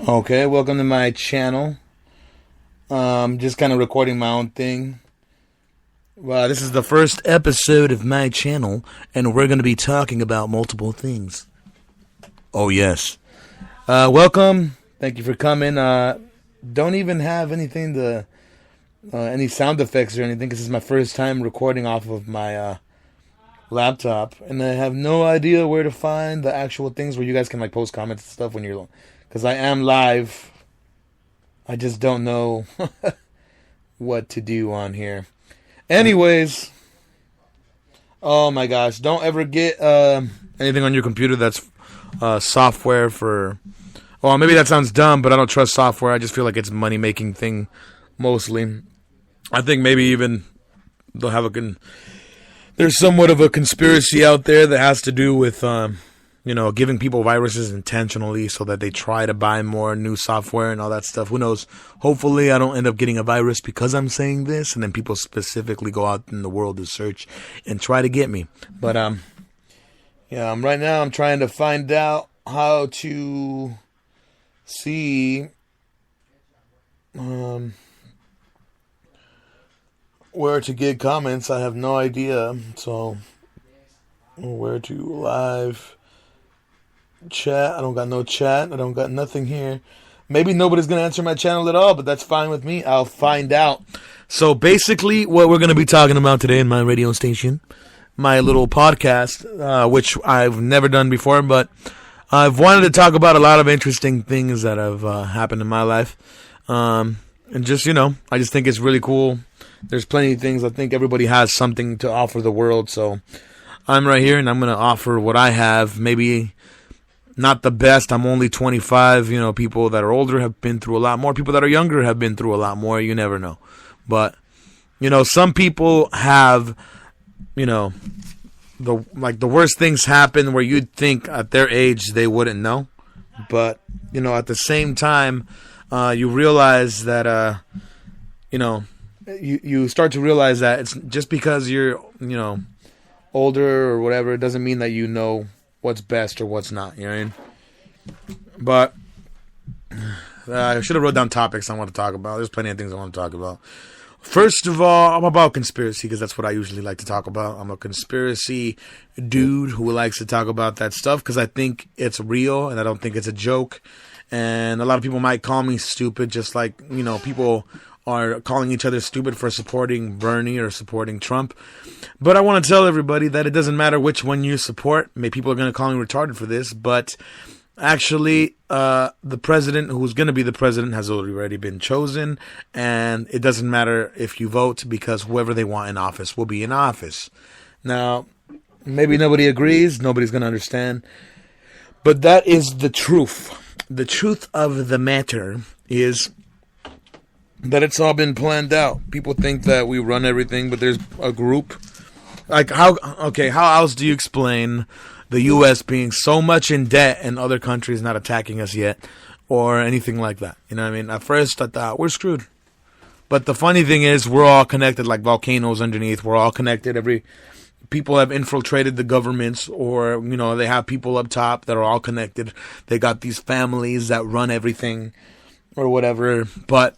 Okay, welcome to my channel. Just kind of recording my own thing. Well, this is the first episode of my channel, and we're going to be talking about multiple things. Oh, yes. Welcome. Thank you for coming. Don't even have anything to, any sound effects or anything, because this is my first time recording off of my laptop, and I have no idea where to find the actual things where you guys can like post comments and stuff when you're, because I am live. I just don't know what to do on here. Anyways, oh my gosh, don't ever get anything on your computer that's software for, well, maybe that sounds dumb, but I don't trust software. I just feel like it's a money-making thing mostly. I think maybe even they'll have there's somewhat of a conspiracy out there that has to do with giving people viruses intentionally so that they try to buy more new software and all that stuff. Who knows? Hopefully I don't end up getting a virus because I'm saying this, and then people specifically go out in the world to search and try to get me. But right now I'm trying to find out how to see where to get comments. I have no idea. So where to live chat. I don't got no chat. I don't got nothing here. Maybe nobody's going to answer my channel at all, but that's fine with me. I'll find out. So basically what we're going to be talking about today in my radio station, my little podcast, which I've never done before, but I've wanted to talk about a lot of interesting things that have happened in my life. And just, I just think it's really cool. There's plenty of things. I think everybody has something to offer the world. So I'm right here and I'm going to offer what I have. Maybe not the best. I'm only 25. People that are older have been through a lot more. People that are younger have been through a lot more. You never know. But, some people have, the worst things happen where you'd think at their age they wouldn't know. But, at the same time, you realize that, you start to realize that it's just because you're, older or whatever, it doesn't mean that you know what's best or what's not, you know what I mean? But I should have wrote down topics I want to talk about. There's plenty of things I want to talk about. First of all, I'm about conspiracy because that's what I usually like to talk about. I'm a conspiracy dude who likes to talk about that stuff because I think it's real and I don't think it's a joke. And a lot of people might call me stupid, just like, people are calling each other stupid for supporting Bernie or supporting Trump. But I want to tell everybody that it doesn't matter which one you support. Maybe people are going to call me retarded for this, but actually, the president who's going to be the president has already been chosen, and it doesn't matter if you vote because whoever they want in office will be in office. Now, maybe nobody agrees, nobody's going to understand, but that is the truth. The truth of the matter is that it's all been planned out. People think that we run everything, but there's a group. Like, how else do you explain the U.S. being so much in debt and other countries not attacking us yet or anything like that? You know what I mean? At first, I thought, we're screwed. But the funny thing is, we're all connected like volcanoes underneath. We're all connected. People have infiltrated the governments, or, they have people up top that are all connected. They got these families that run everything or whatever. But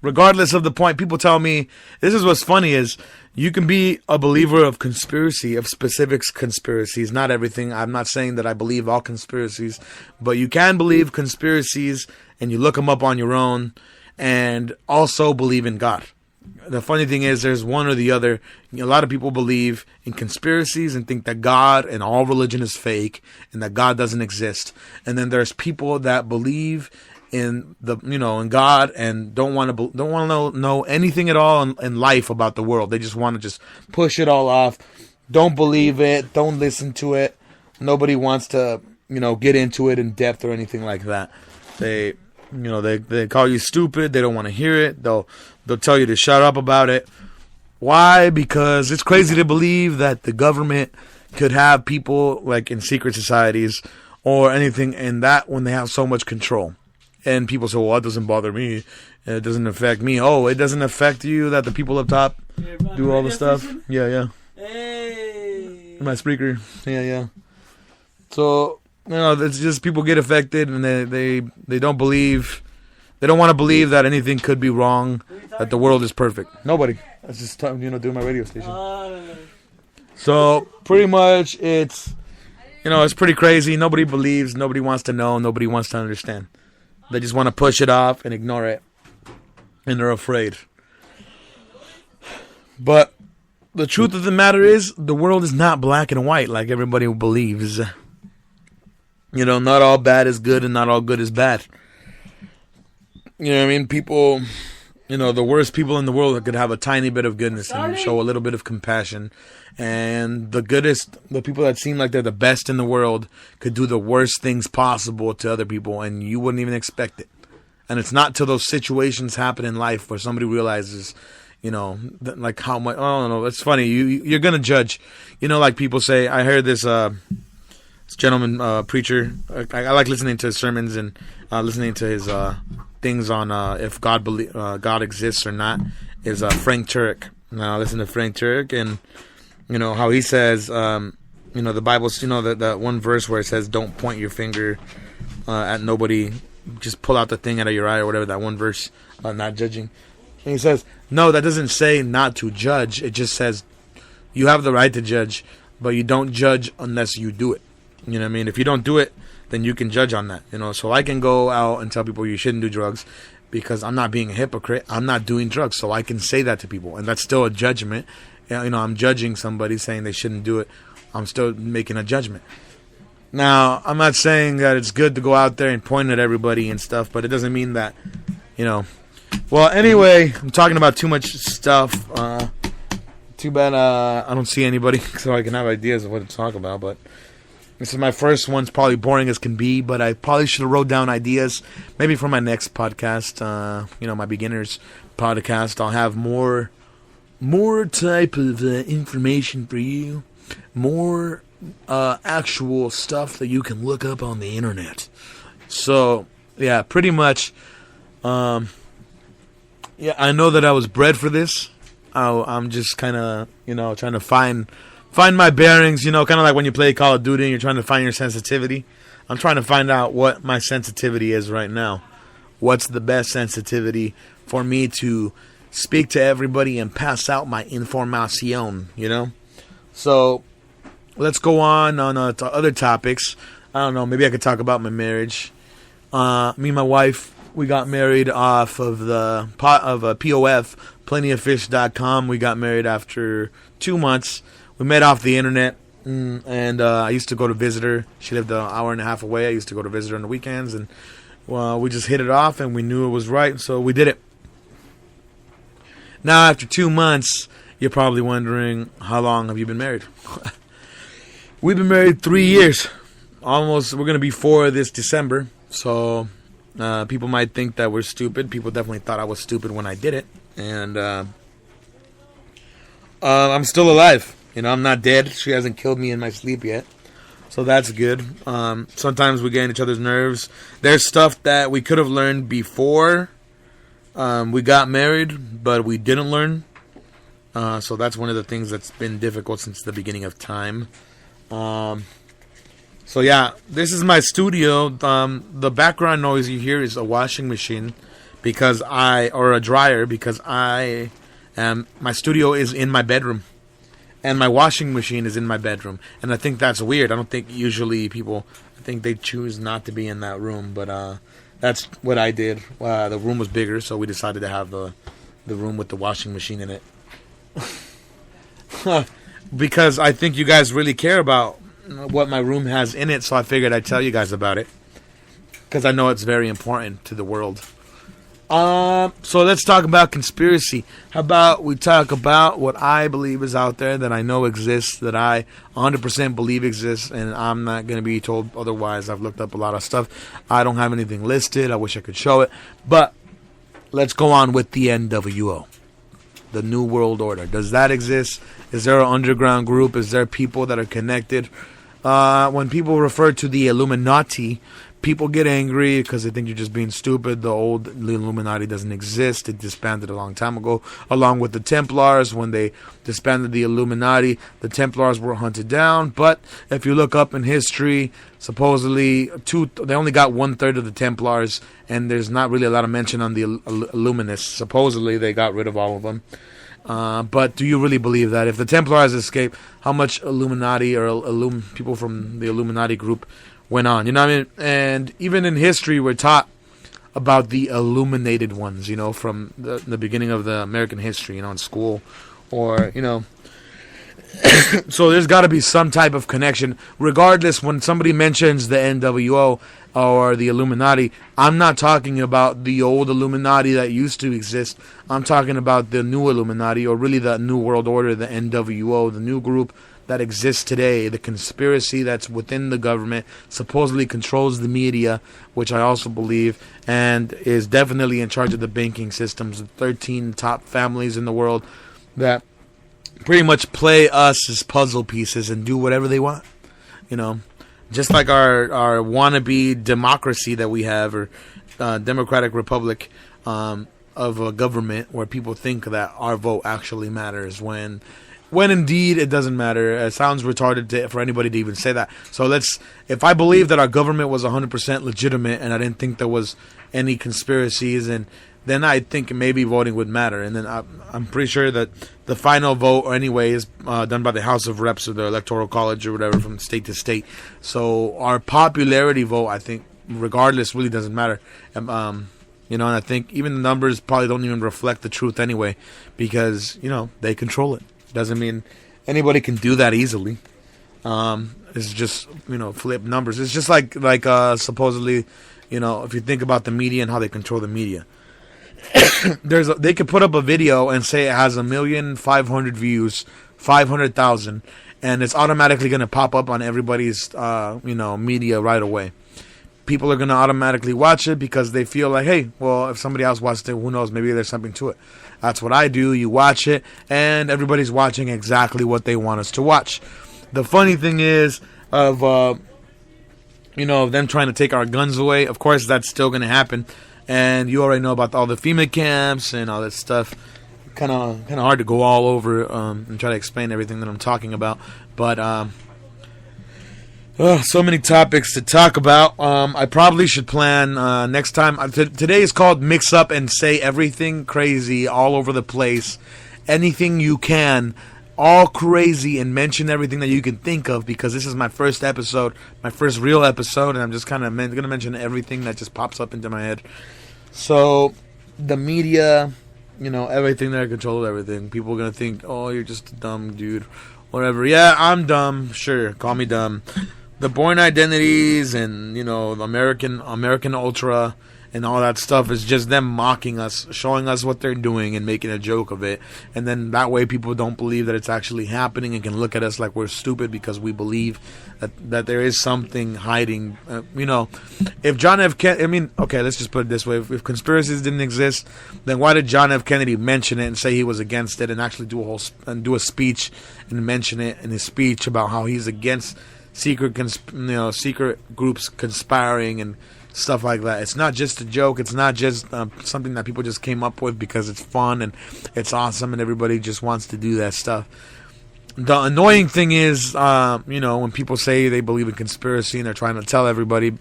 regardless of the point, people tell me, this is what's funny is, you can be a believer of conspiracy, of specific conspiracies, not everything. I'm not saying that I believe all conspiracies, but you can believe conspiracies and you look them up on your own and also believe in God. The funny thing is there's one or the other. A lot of people believe in conspiracies and think that God and all religion is fake and that God doesn't exist. And then there's people that believe in in God and don't want to know anything at all in life about the world. They just want to just push it all off. Don't believe it. Don't listen to it. Nobody wants to get into it in depth or anything like that. They call you stupid. They don't want to hear it. They'll tell you to shut up about it. Why? Because it's crazy to believe that the government could have people like in secret societies or anything in that when they have so much control. And people say, well, that doesn't bother me. It doesn't affect me. Oh, it doesn't affect you that the people up top do all the stuff? Yeah. Hey. My Spreaker. Yeah. So it's just people get affected and they don't believe. They don't want to believe that anything could be wrong, that the world is perfect. Nobody. That's just doing my radio station. So pretty much it's pretty crazy. Nobody believes. Nobody wants to know. Nobody wants to understand. They just want to push it off and ignore it, and they're afraid. But the truth of the matter is, the world is not black and white like everybody believes. Not all bad is good and not all good is bad. You know what I mean? People, the worst people in the world could have a tiny bit of goodness and show a little bit of compassion. And the people that seem like they're the best in the world could do the worst things possible to other people, and you wouldn't even expect it. And it's not till those situations happen in life where somebody realizes, like how much, I don't know, it's funny. You're going to judge. Like people say, I heard this gentleman, preacher, I like listening to his sermons and listening to his things on if God exists or not, is Frank Turek. Now listen to Frank Turek, and how he says, the Bible's, that one verse where it says, don't point your finger at nobody, just pull out the thing out of your eye or whatever, that one verse about not judging. And he says, no, that doesn't say not to judge. It just says you have the right to judge, but you don't judge unless you do it. You know what I mean? If you don't do it, then you can judge on that. So I can go out and tell people you shouldn't do drugs because I'm not being a hypocrite. I'm not doing drugs, so I can say that to people, and that's still a judgment. I'm judging somebody saying they shouldn't do it. I'm still making a judgment. Now, I'm not saying that it's good to go out there and point at everybody and stuff, but it doesn't mean that, Well, anyway, I'm talking about too much stuff. Too bad I don't see anybody so I can have ideas of what to talk about, but this is my first one. It's probably boring as can be, but I probably should have wrote down ideas maybe for my next podcast, my beginners podcast. I'll have more type of information for you, more actual stuff that you can look up on the internet. So, yeah, pretty much, I know that I was bred for this. I'm just kind of, trying to find my bearings, kind of like when you play Call of Duty and you're trying to find your sensitivity. I'm trying to find out what my sensitivity is right now. What's the best sensitivity for me to speak to everybody and pass out my information, So, let's go on to other topics. I don't know, maybe I could talk about my marriage. Me and my wife, we got married off of the POF, plentyoffish.com. We got married after 2 months. We met off the internet, and I used to go to visit her. She lived an hour and a half away. I used to go to visit her on the weekends, and we just hit it off, and we knew it was right, so we did it. Now, after 2 months, you're probably wondering, how long have you been married? We've been married 3 years. We're going to be 4 this December, so people might think that we're stupid. People definitely thought I was stupid when I did it, and I'm still alive. I'm not dead. She hasn't killed me in my sleep yet. So that's good. Sometimes we get on each other's nerves. There's stuff that we could have learned before we got married, but we didn't learn. So that's one of the things that's been difficult since the beginning of time. So yeah, this is my studio. The background noise you hear is a washing machine or a dryer, because my studio is in my bedroom. And my washing machine is in my bedroom. And I think that's weird. I don't think usually people, I think they choose not to be in that room. But that's what I did. The room was bigger, so we decided to have the room with the washing machine in it. Because I think you guys really care about what my room has in it, so I figured I'd tell you guys about it. Because I know it's very important to the world. So let's talk about conspiracy. How about we talk about what I believe is out there, that I know exists, that I 100% believe exists, and I'm not going to be told otherwise. I've looked up a lot of stuff. I don't have anything listed. I wish I could show it. But let's go on with the NWO, the New World Order. Does that exist? Is there an underground group? Is there people that are connected? when people refer to the Illuminati, people get angry because they think you're just being stupid. The Illuminati doesn't exist. It disbanded a long time ago, along with the Templars. When they disbanded the Illuminati, the Templars were hunted down. But if you look up in history, supposedly they only got 1/3 of the Templars, and there's not really a lot of mention on the Illuminists. Supposedly they got rid of all of them. But do you really believe that? If the Templars escaped, how much Illuminati or people from the Illuminati group went on? You know what I mean? And even in history, we're taught about the illuminated ones, from the beginning of the American history, in school. Or, so there's got to be some type of connection. Regardless, when somebody mentions the NWO or the Illuminati, I'm not talking about the old Illuminati that used to exist. I'm talking about the new Illuminati, or really the New World Order, the NWO, the new group that exists today, the conspiracy that's within the government, supposedly controls the media, which I also believe, and is definitely in charge of the banking systems. The 13 top families in the world that pretty much play us as puzzle pieces and do whatever they want. Just like our wannabe democracy that we have, or democratic republic of a government where people think that our vote actually matters, when indeed it doesn't matter. It sounds retarded for anybody to even say that. So if I believe that our government was 100% legitimate and I didn't think there was any conspiracies, and then I think maybe voting would matter. And then I'm pretty sure that the final vote anyway is done by the House of Reps or the Electoral College or whatever, from state to state. So our popularity vote, I think, regardless, really doesn't matter. And I think even the numbers probably don't even reflect the truth anyway, because, they control it. Doesn't mean anybody can do that easily. It's just, flip numbers. It's just like supposedly, if you think about the media and how they control the media. They could put up a video and say it has 1,500,000 views, 500,000, and it's automatically going to pop up on everybody's media right away. People are going to automatically watch it because they feel like, hey, well, if somebody else watched it, who knows, maybe there's something to it. That's what I do. You watch it, and everybody's watching exactly what they want us to watch. The funny thing is of them trying to take our guns away. Of course, that's still going to happen. And you already know about all the FEMA camps and all that stuff. Kind of hard to go all over and try to explain everything that I'm talking about. But so many topics to talk about. I probably should plan next time. Today is called Mix Up and Say Everything Crazy all over the place. Anything you can, all crazy, and mention everything that you can think of, because this is my first episode, my first real episode, and I'm just kind of going to mention everything that just pops up into my head. So, the media, everything, they're in control of everything. People are going to think, oh, you're just a dumb dude, whatever. Yeah, I'm dumb, sure, call me dumb. The Born Identities and, American Ultra and all that stuff is just them mocking us, showing us what they're doing and making a joke of it. And then that way people don't believe that it's actually happening and can look at us like we're stupid because we believe that there is something hiding. If John F. Kennedy, okay, let's just put it this way. If conspiracies didn't exist, then why did John F. Kennedy mention it and say he was against it and actually do a speech and mention it in his speech about how he's against secret groups conspiring and stuff like that? It's not just a joke. It's not just something that people just came up with because it's fun and it's awesome and everybody just wants to do that stuff. The annoying thing is, when people say they believe in conspiracy and they're trying to tell everybody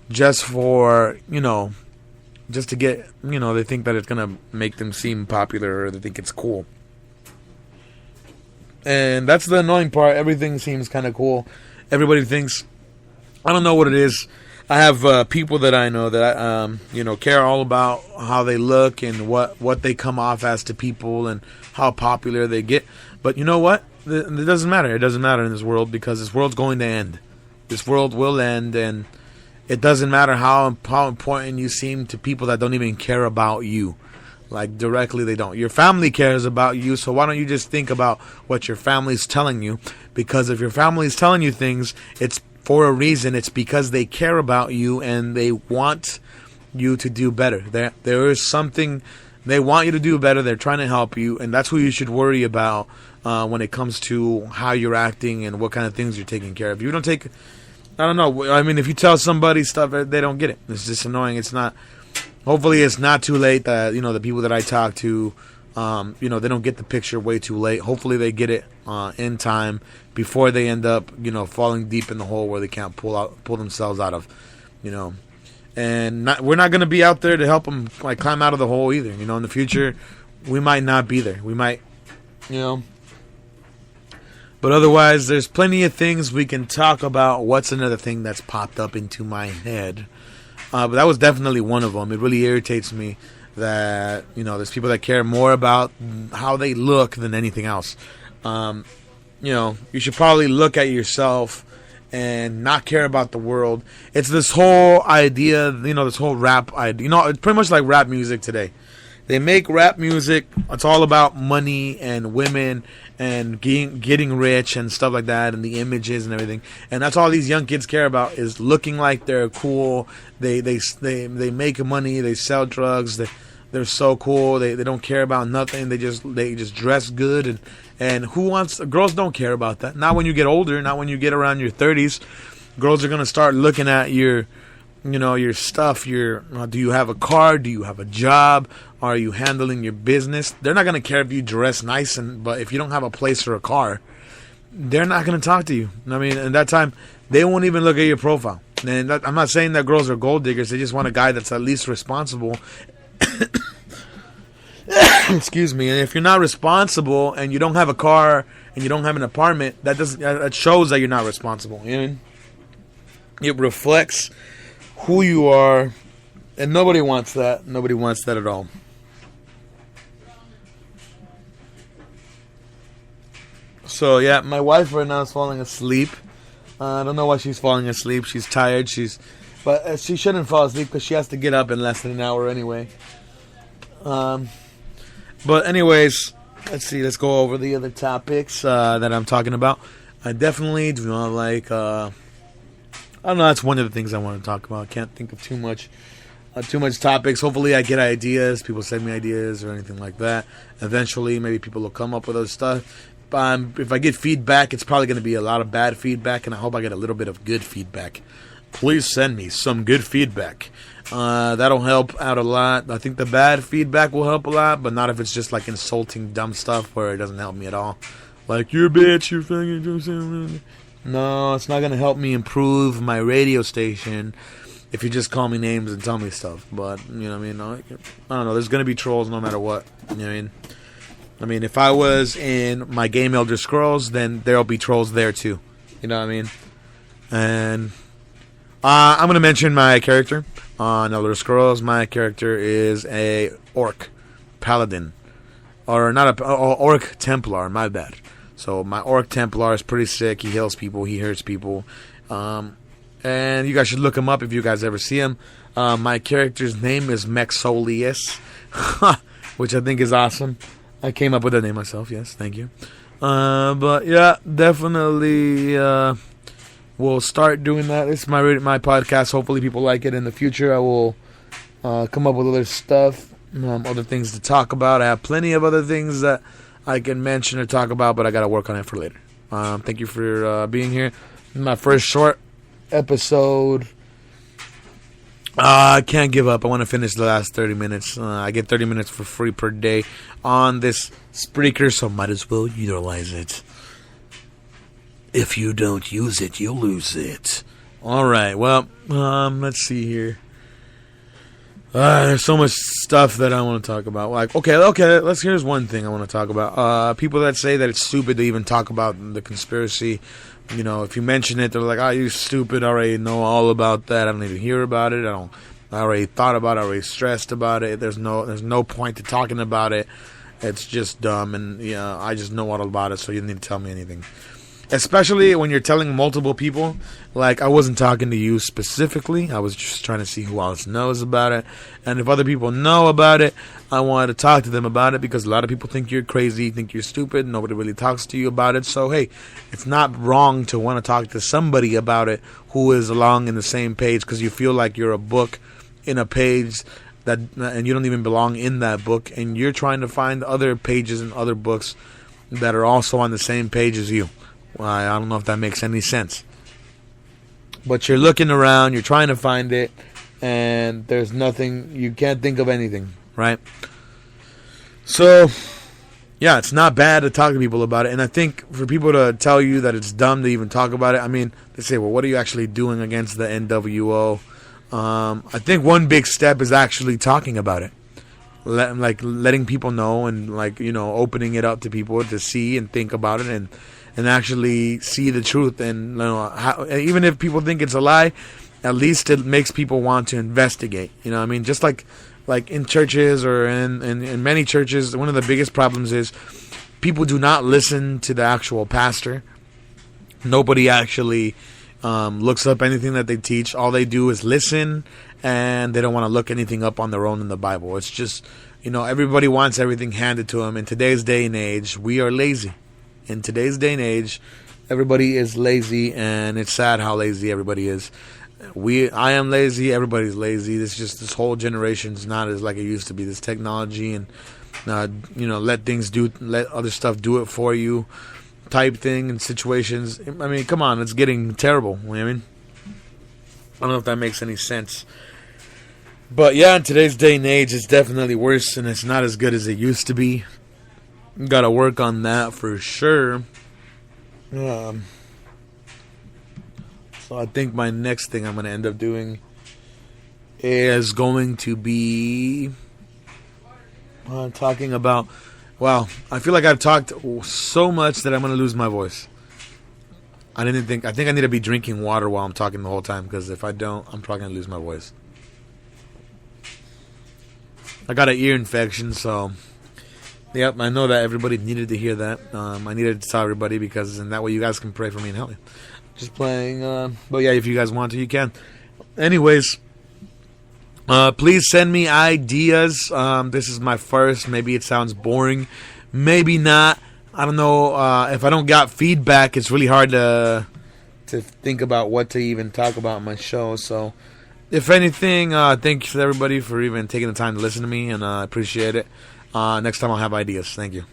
just for, just to get, they think that it's going to make them seem popular, or they think it's cool. And that's the annoying part. Everything seems kind of cool. Everybody thinks, I don't know what it is. I have people that I know that care all about how they look and what they come off as to people and how popular they get. But you know what? It doesn't matter. It doesn't matter in this world, because this world's going to end. This world will end, and it doesn't matter how important you seem to people that don't even care about you. Like, directly, they don't. Your family cares about you, so why don't you just think about what your family's telling you? Because if your family's telling you things, it's for a reason. It's because they care about you and they want you to do better. There is something they want you to do better. They're trying to help you, and that's who you should worry about when it comes to how you're acting and what kind of things you're taking care of. You don't take, I don't know. I mean, if you tell somebody stuff, they don't get it. It's just annoying. It's not. Hopefully, it's not too late that the people that I talk to, they don't get the picture way too late. Hopefully, they get it in time before they end up, falling deep in the hole where they can't pull themselves out of, And we're not going to be out there to help them like climb out of the hole either. In the future, we might not be there. We might, But otherwise, there's plenty of things we can talk about. What's another thing that's popped up into my head? But that was definitely one of them. It really irritates me that, there's people that care more about how they look than anything else. You should probably look at yourself and not care about the world. It's this whole idea, this whole rap idea. It's pretty much like rap music today. They make rap music. It's all about money and women and getting rich and stuff like that, and the images and everything. And that's all these young kids care about, is looking like they're cool. They make money. They sell drugs. They're so cool. They don't care about nothing. They just dress good. And girls don't care about that. Not when you get older. Not when you get around your 30s. Girls are gonna start looking at your stuff. Do you have a car? Do you have a job? Are you handling your business? They're not going to care if you dress nice, but if you don't have a place or a car, they're not going to talk to you. I mean, at that time, they won't even look at your profile. And I'm not saying that girls are gold diggers. They just want a guy that's at least responsible. Excuse me. And if you're not responsible and you don't have a car and you don't have an apartment, that shows that you're not responsible. It reflects who you are, and nobody wants that. Nobody wants that at all. So yeah, my wife right now is falling asleep. I don't know why she's falling asleep. She's tired. But she shouldn't fall asleep because she has to get up in less than an hour anyway. But anyways, let's see. Let's go over the other topics that I'm talking about. I definitely do not like. I don't know. That's one of the things I want to talk about. I can't think of too much topics. Hopefully, I get ideas. People send me ideas or anything like that. Eventually, maybe people will come up with those stuff. If I get feedback, it's probably going to be a lot of bad feedback, and I hope I get a little bit of good feedback. Please send me some good feedback. That'll help out a lot. I think the bad feedback will help a lot, but not if it's just like insulting, dumb stuff where it doesn't help me at all. Like, you're a bitch, you're fucking... No, it's not going to help me improve my radio station if you just call me names and tell me stuff. But, you know what I mean? I don't know. There's going to be trolls no matter what. You know what I mean? I mean, if I was in my game Elder Scrolls, then there'll be trolls there too. You know what I mean? And I'm going to mention my character on Elder Scrolls. My character is a orc paladin. Or not orc Templar, my bad. So my orc Templar is pretty sick. He heals people. He hurts people. And you guys should look him up if you guys ever see him. My character's name is Mexolius, which I think is awesome. I came up with that name myself. Yes, thank you. But yeah, definitely we'll start doing that. It's my podcast. Hopefully people like it in the future. I will come up with other stuff, other things to talk about. I have plenty of other things that I can mention or talk about, but I got to work on it for later. Thank you for being here. My first short episode. I can't give up. I want to finish the last 30 minutes. I get 30 minutes for free per day on this Spreaker, so might as well utilize it. If you don't use it, you'll lose it. Alright, well, let's see here. There's so much stuff that I want to talk about. Like, okay, here's one thing I want to talk about. People that say that it's stupid to even talk about the conspiracy. You know, if you mention it, they're like, "Oh, you're stupid. I already know all about that. I don't need to hear about it. I already thought about it. I already stressed about it. There's no point to talking about it. It's just dumb, and I just know all about it. So you don't need to tell me anything." Especially when you're telling multiple people. Like, I wasn't talking to you specifically. I was just trying to see who else knows about it. And if other people know about it, I wanted to talk to them about it, because a lot of people think you're crazy, think you're stupid. Nobody really talks to you about it. So, hey, it's not wrong to want to talk to somebody about it who is along in the same page, because you feel like you're a book in a page and you don't even belong in that book. And you're trying to find other pages and other books that are also on the same page as you. I don't know if that makes any sense. But you're looking around, you're trying to find it, and there's nothing, you can't think of anything, right? So, yeah, it's not bad to talk to people about it. And I think for people to tell you that it's dumb to even talk about it, I mean, they say, well, what are you actually doing against the NWO? I think one big step is actually talking about it. Letting people know and, opening it up to people to see and think about it and actually see the truth. And even if people think it's a lie, at least it makes people want to investigate. You know what I mean? Just like in churches or in many churches, one of the biggest problems is people do not listen to the actual pastor. Nobody actually looks up anything that they teach. All they do is listen, and they don't want to look anything up on their own in the Bible. It's just, everybody wants everything handed to them. In today's day and age, we are lazy. In today's day and age, everybody is lazy, and it's sad how lazy everybody is. I am lazy. Everybody's lazy. This whole generation's not as like it used to be. This technology and let other stuff do it for you, type thing and situations. I mean, come on, it's getting terrible. You know what I mean? I don't know if that makes any sense. But yeah, in today's day and age, it's definitely worse, and it's not as good as it used to be. Got to work on that for sure. So I think my next thing I'm going to end up doing is going to be talking about... Wow, I feel like I've talked so much that I'm going to lose my voice. I think I need to be drinking water while I'm talking the whole time, because if I don't, I'm probably going to lose my voice. I got an ear infection, so... Yep, I know that everybody needed to hear that. I needed to tell everybody, because in that way you guys can pray for me and help me. Just playing. But yeah, if you guys want to, you can. Anyways, please send me ideas. This is my first. Maybe it sounds boring. Maybe not. I don't know. If I don't got feedback, it's really hard to think about what to even talk about on my show. So, if anything, thank you to everybody for even taking the time to listen to me, and I appreciate it. Next time I'll have ideas. Thank you.